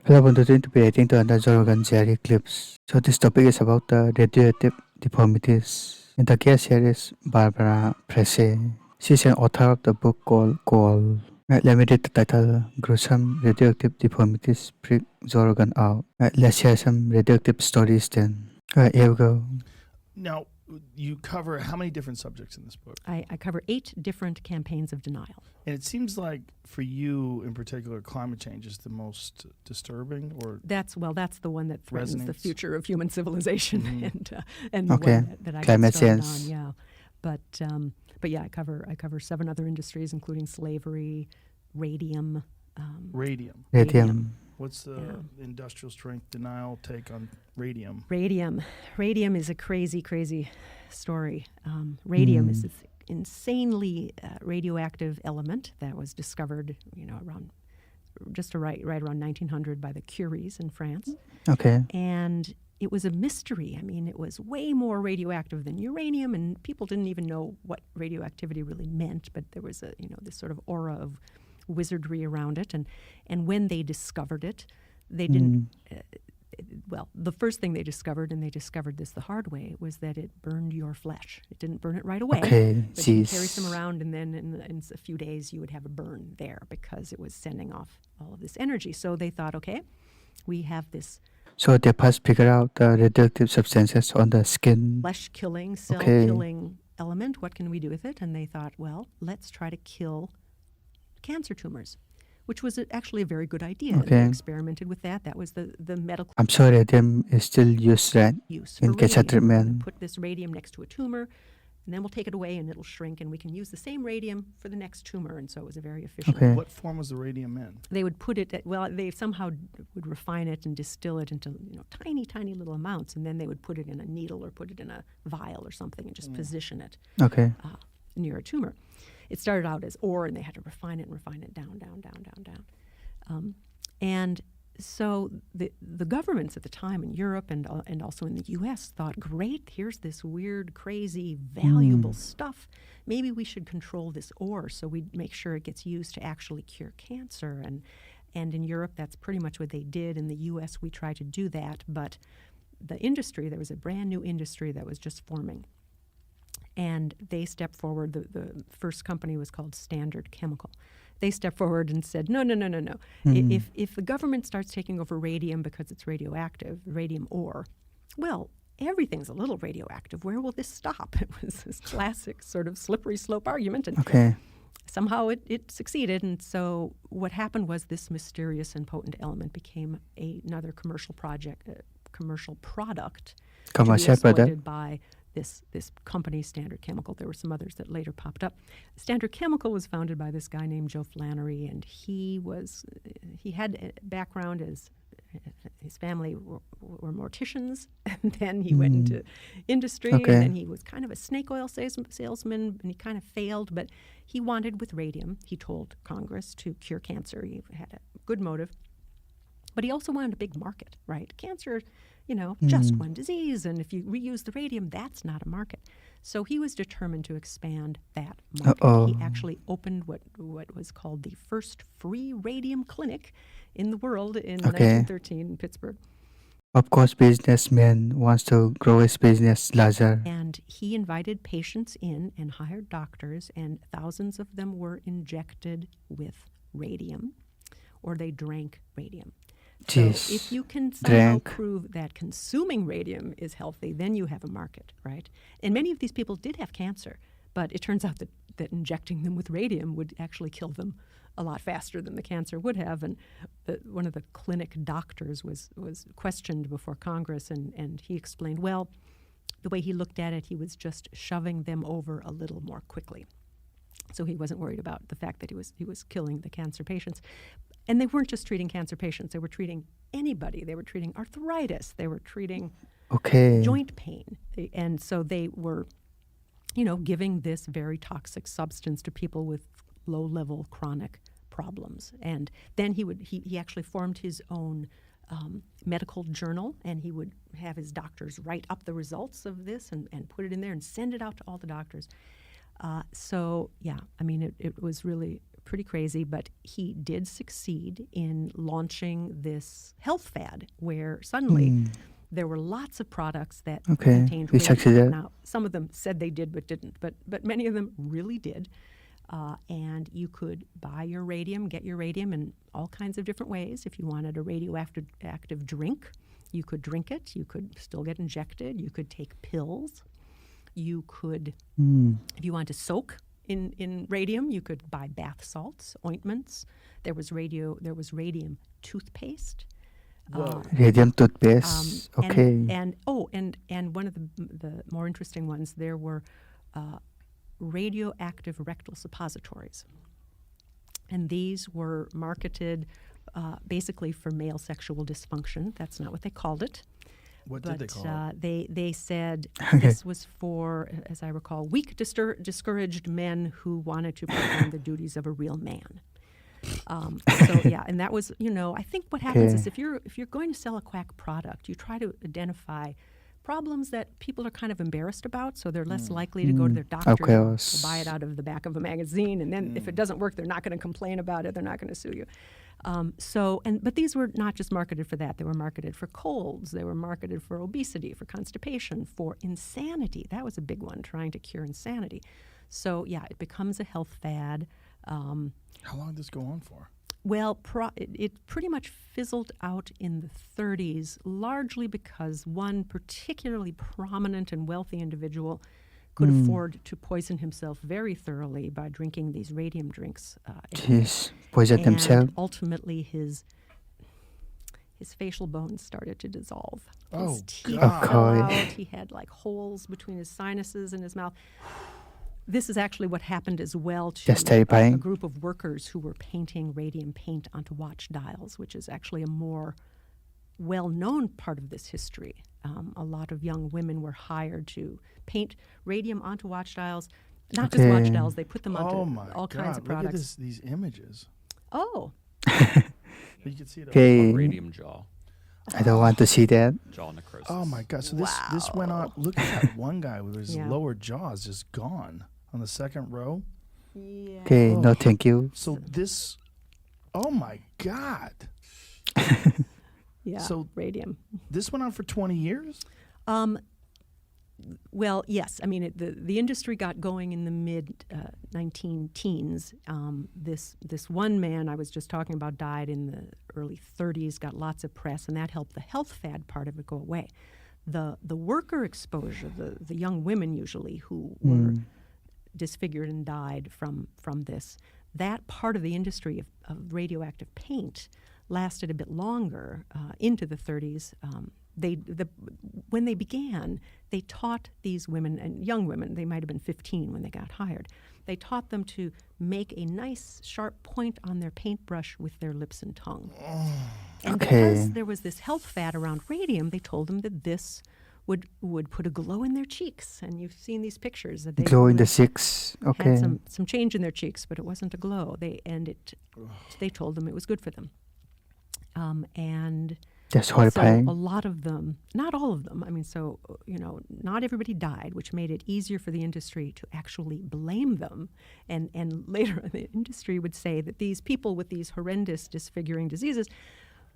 Hello, everyone. To be reacting to another Rogan clips. So this topic is about the radioactive deformities. In the guest here is Barbara Fresse. She's an author of the book called let me read the title, Gruesome Radioactive Deformities Freak Rogan out. Let's share some radioactive stories then. Here we go. Now, you cover how many different subjects in this book? I cover 8 different campaigns of denial. And it seems like for you in particular, climate change is the most disturbing, or That's the one that threatens the Resonates. future of human civilization, and Okay. the one that I Climate got started change. on. Yeah, but yeah, I cover 7 other industries, including slavery, radium. radium. Radium. What's the industrial strength denial take on radium? Radium is a crazy story. Radium is this insanely radioactive element that was discovered, around around 1900 by the Curies in France. Okay. And it was a mystery. I mean, it was way more radioactive than uranium, and people didn't even know what radioactivity really meant, but there was this sort of aura of wizardry around it. And when they discovered it, they didn't, the first thing they discovered, and they discovered this the hard way, was that it burned your flesh. It didn't burn it right away. Okay. But you carry some around, and then in a few days you would have a burn there because it was sending off all of this energy. So they thought, okay, we have this So they first figure out the radioactive substances on the skin. flesh-killing, cell-killing element. What can we do with it? And they thought, well, let's try to kill cancer tumors, which was actually a very good idea. Okay. They experimented with that. That was the medical I'm sorry, radium is still used, right? use In for cancer radium. We're gonna treatment. put this radium next to a tumor, and then we'll take it away and it'll shrink, and we can use the same radium for the next tumor. And so it was a very efficient. Okay. What form was the radium in? They would put it they somehow would refine it and distill it into tiny little amounts, and then they would put it in a needle or put it in a vial or something and just position it Okay. near a tumor. It started out as ore, and they had to refine it down. And so the governments at the time in Europe and also in the U.S. thought, great, here's this weird, crazy, valuable stuff. Maybe we should control this ore so we make sure it gets used to actually cure cancer. And in Europe, that's pretty much what they did. In the U.S., we tried to do that, but the industry, there was a brand new industry that was just forming. And they stepped forward. The first company was called Standard Chemical. They stepped forward and said, no. If the government starts taking over radium because it's radioactive, radium ore, well, everything's a little radioactive. Where will this stop? It was this classic sort of slippery slope argument. And Okay. somehow it succeeded. And so what happened was this mysterious and potent element became another commercial product to be Commercial product. exploited by this company, Standard Chemical. There were some others that later popped up. Standard Chemical was founded by this guy named Joe Flannery, and he had a background as his family were morticians, and then he went into industry, Okay. and then he was kind of a snake oil salesman, and he kind of failed, but he wanted, with radium, he told Congress, to cure cancer. He had a good motive. But he also wanted a big market, right? Cancer, just one disease, and if you reuse the radium, that's not a market. So he was determined to expand that market. Uh-oh. He actually opened what was called the first free radium clinic in the world in 1913 in Pittsburgh. Of course, businessman wants to grow his business larger. And he invited patients in and hired doctors, and thousands of them were injected with radium, or they drank radium. So Jeez. if you can somehow Drank. prove that consuming radium is healthy, then you have a market, right? And many of these people did have cancer, but it turns out that injecting them with radium would actually kill them a lot faster than the cancer would have. And one of the clinic doctors was questioned before Congress, and he explained, well, the way he looked at it, he was just shoving them over a little more quickly. So he wasn't worried about the fact that he was killing the cancer patients. And they weren't just treating cancer patients. They were treating anybody. They were treating arthritis. They were treating joint pain. And so they were, giving this very toxic substance to people with low-level chronic problems. And then he actually formed his own medical journal, and he would have his doctors write up the results of this and put it in there and send it out to all the doctors. So, yeah, I mean, it was really pretty crazy, but he did succeed in launching this health fad where suddenly there were lots of products that Okay, contained he radium. succeeded. Now, some of them said they did but didn't, but many of them really did. And you could buy your radium, get your radium in all kinds of different ways. If you wanted a radioactive drink, you could drink it. You could still get injected. You could take pills. You could, if you wanted to soak in radium, you could buy bath salts, ointments. There was radium toothpaste. Radium toothpaste. Okay. And one of the more interesting ones, there were radioactive rectal suppositories. And these were marketed basically for male sexual dysfunction. That's not what they called it. What did they call it? They said this was for, as I recall, weak, discouraged men who wanted to perform the duties of a real man. And that was, I think what happens is if you're going to sell a quack product, you try to identify problems that people are kind of embarrassed about, so they're less likely to go to their doctor and buy it out of the back of a magazine. And then if it doesn't work, they're not going to complain about it. They're not going to sue you. But these were not just marketed for that. They were marketed for colds. They were marketed for obesity, for constipation, for insanity. That was a big one, trying to cure insanity. So, yeah, it becomes a health fad. How long did this go on for? Well, it pretty much fizzled out in the 30s, largely because one particularly prominent and wealthy individual could afford to poison himself very thoroughly by drinking these radium drinks. Poisoned himself. Ultimately, his facial bones started to dissolve. Oh, his teeth God. fell out. He had like holes between his sinuses and his mouth. This is actually what happened as well to That's terrifying. a group of workers who were painting radium paint onto watch dials, which is actually a more well-known part of this history. A lot of young women were hired to paint radium onto watch dials, not just watch dials. They put them onto all kinds of products. Look at these images. Oh. You can see it. Okay. Radium jaw. I don't want to see that. Jaw necrosis. Oh my God! So this went on. Look at that one guy with his lower jaw is just gone on the second row. Yeah. Okay, no thank you. So this, oh my God! Yeah. So radium. This went on for 20 years. Well, yes. I mean, the industry got going in the mid 19-teens. This one man I was just talking about died in the early 30s, got lots of press, and that helped the health fad part of it go away. The worker exposure, the young women usually who were disfigured and died from this, that part of the industry of radioactive paint lasted a bit longer, into the 30s. When they began, they taught these women, and young women, they might have been 15 when they got hired, they taught them to make a nice sharp point on their paintbrush with their lips and tongue. And because there was this health fad around radium, they told them that this would put a glow in their cheeks. And you've seen these pictures. That they Glow in the cheeks. Okay. had some change in their cheeks, but it wasn't a glow. They told them it was good for them. And that's horrifying. so a lot of them, not all of them, I mean, not everybody died, which made it easier for the industry to actually blame them. And later the industry would say that these people with these horrendous disfiguring diseases,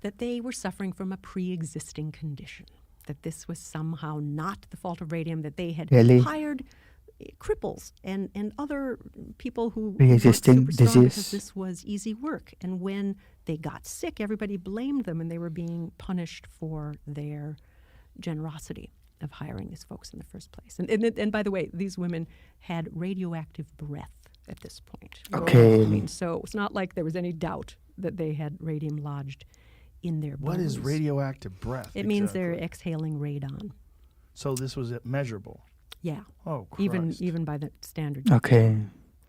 that they were suffering from a pre-existing condition, that this was somehow not the fault of radium, that they had hired cripples and other people who weren't super strong because this was easy work. And when they got sick, everybody blamed them, and they were being punished for their generosity of hiring these folks in the first place. And by the way, these women had radioactive breath at this point. Okay. I mean, so it's not like there was any doubt that they had radium lodged in their bones. What is radioactive breath? It means they're exhaling radon. So this was measurable. Yeah. Oh, Christ. Even by the standards. Okay.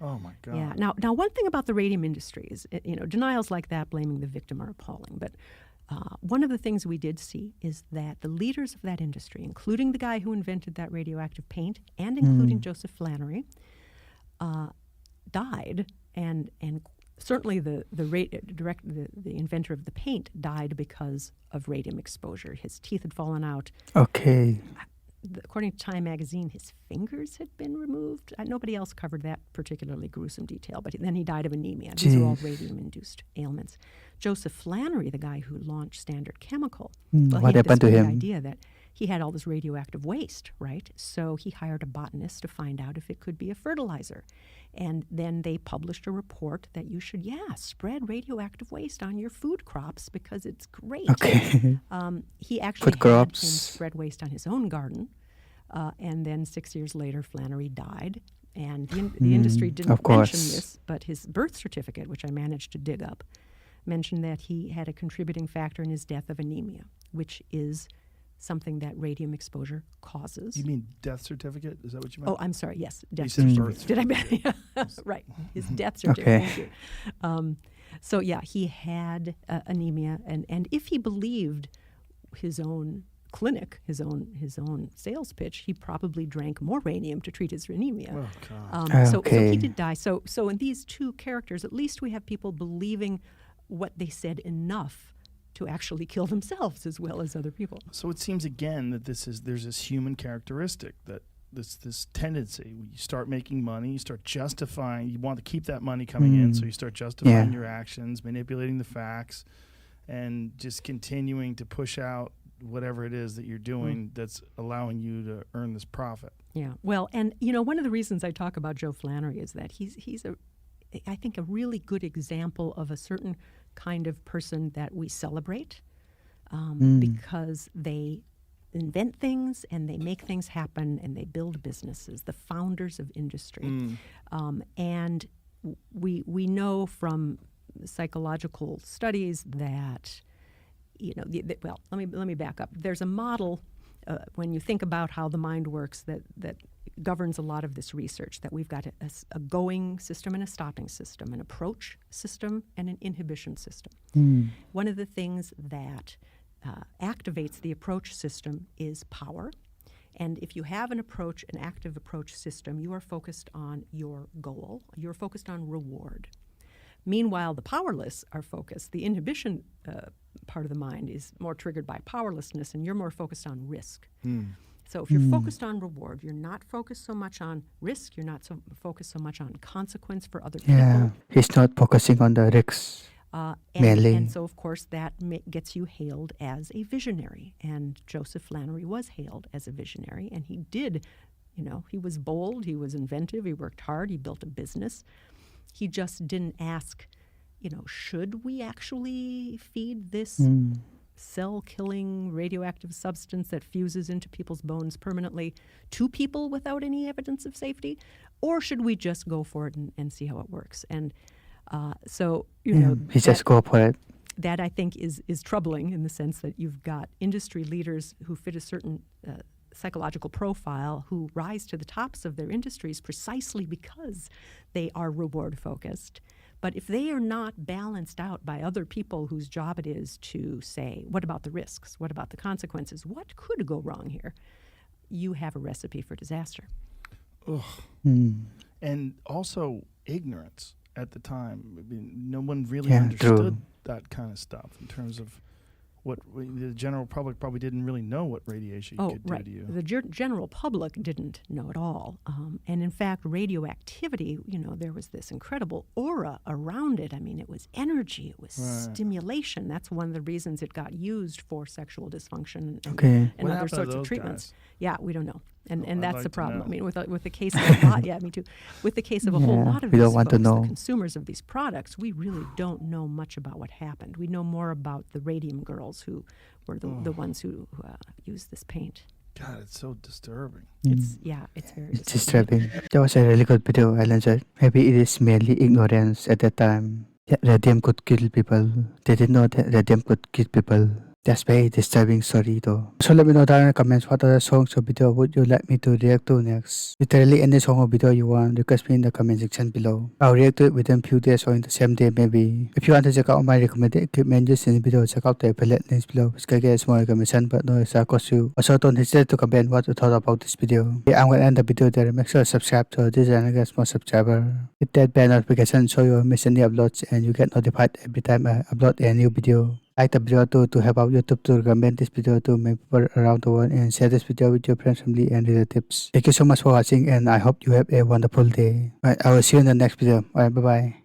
Oh my God. Yeah. Now, one thing about the radium industry is, denials like that, blaming the victim, are appalling. But one of the things we did see is that the leaders of that industry, including the guy who invented that radioactive paint, and including Joseph Flannery, died, and certainly the inventor of the paint died because of radium exposure. His teeth had fallen out. Okay. according to Time magazine, his fingers had been removed. Nobody else covered that particularly gruesome detail, but then he died of anemia. These are all radium-induced ailments. Joseph Flannery, the guy who launched Standard Chemical, What he had happened to this him? great idea that he had all this radioactive waste, right? So he hired a botanist to find out if it could be a fertilizer. And then they published a report that you should, spread radioactive waste on your food crops because it's great. Okay. He actually Food had him crops. spread waste on his own garden. And then 6 years later, Flannery died. And the industry of didn't mention course. this, but his birth certificate, which I managed to dig up, mentioned that he had a contributing factor in his death of anemia, which is something that radium exposure causes. You mean death certificate? Is that what you meant? Oh, I'm sorry. Yes, You death said certificate. birth Did I bet? Right, his death certificate. Thank you. So yeah, he had anemia, and if he believed his own clinic, his own sales pitch, he probably drank more radium to treat his anemia. Oh, God. So he Okay. did die. So in these two characters, at least we have people believing what they said enough to actually kill themselves as well as other people. So it seems again that there's this human characteristic, that this tendency. You start making money, you start justifying. You want to keep that money coming in, so you start justifying your actions, manipulating the facts, and just continuing to push out whatever it is that you're doing that's allowing you to earn this profit. Yeah. Well, and one of the reasons I talk about Joe Flannery is that he's I think a really good example of a certain kind of person that we celebrate because they invent things and they make things happen and they build businesses, the founders of industry. And we know from psychological studies that, well, let me back up. There's a model when you think about how the mind works that governs a lot of this research, that we've got a going system and a stopping system, an approach system and an inhibition system. One of the things that activates the approach system is power. And if you have an active approach system, you are focused on your goal. You're focused on reward. Meanwhile, the powerless are focused. The inhibition part of the mind is more triggered by powerlessness, and you're more focused on risk. So if you're focused on reward, you're not focused so much on risk, you're not focused so much on consequence for other people. Yeah, he's not focusing on the risks. Mainly. And so, of course, that gets you hailed as a visionary. And Joseph Flannery was hailed as a visionary, and he did, he was bold, he was inventive, he worked hard, he built a business. He just didn't ask, should we actually feed this cell-killing radioactive substance that fuses into people's bones permanently to people without any evidence of safety? Or should we just go for it and see how it works? And so, he just go for it. that I think is troubling in the sense that you've got industry leaders who fit a certain psychological profile who rise to the tops of their industries precisely because they are reward-focused. But if they are not balanced out by other people whose job it is to say, what about the risks? What about the consequences? What could go wrong here? You have a recipe for disaster. Ugh. And also ignorance at the time. I mean, no one really understood that kind of stuff in terms of what the general public probably didn't really know what radiation could do to you. The general public didn't know at all. And in fact, radioactivity, there was this incredible aura around it. I mean, it was energy, it was stimulation. That's one of the reasons it got used for sexual dysfunction and other sorts of treatments. Guys? Yeah, we don't know. And that's the problem. Know. I mean, with the case of a lot, me too. With the case of a whole lot of we these don't want folks, to know. the consumers of these products, we really don't know much about what happened. We know more about the Radium girls who were the ones who used this paint. God, it's so disturbing. It's very disturbing. That was a really good video, I learned. Maybe it is merely ignorance at that time. Yeah, radium could kill people. They didn't know that radium could kill people. That's very disturbing story though. So let me know down in the comments what other songs or video would you like me to react to next. Literally any song or video you want, request me in the comment section below. I'll react to it within few days or in the same day maybe. If you want to check out my recommended equipment used in the video, check out the affiliate links below, which can get a small recommendation but no extra cost you. Also don't hesitate to comment what you thought about this video. Yeah, I'm gonna end the video there. Make sure to subscribe to this channel and get more subscriber. Hit that bell notification so you don't miss any uploads and you get notified every time I upload a new video. Like the video to help out YouTube to recommend this video to many people around the world, and share this video with your friends, family, and relatives. Thank you so much for watching, and I hope you have a wonderful day. Alright, I will see you in the next video. Alright, bye bye.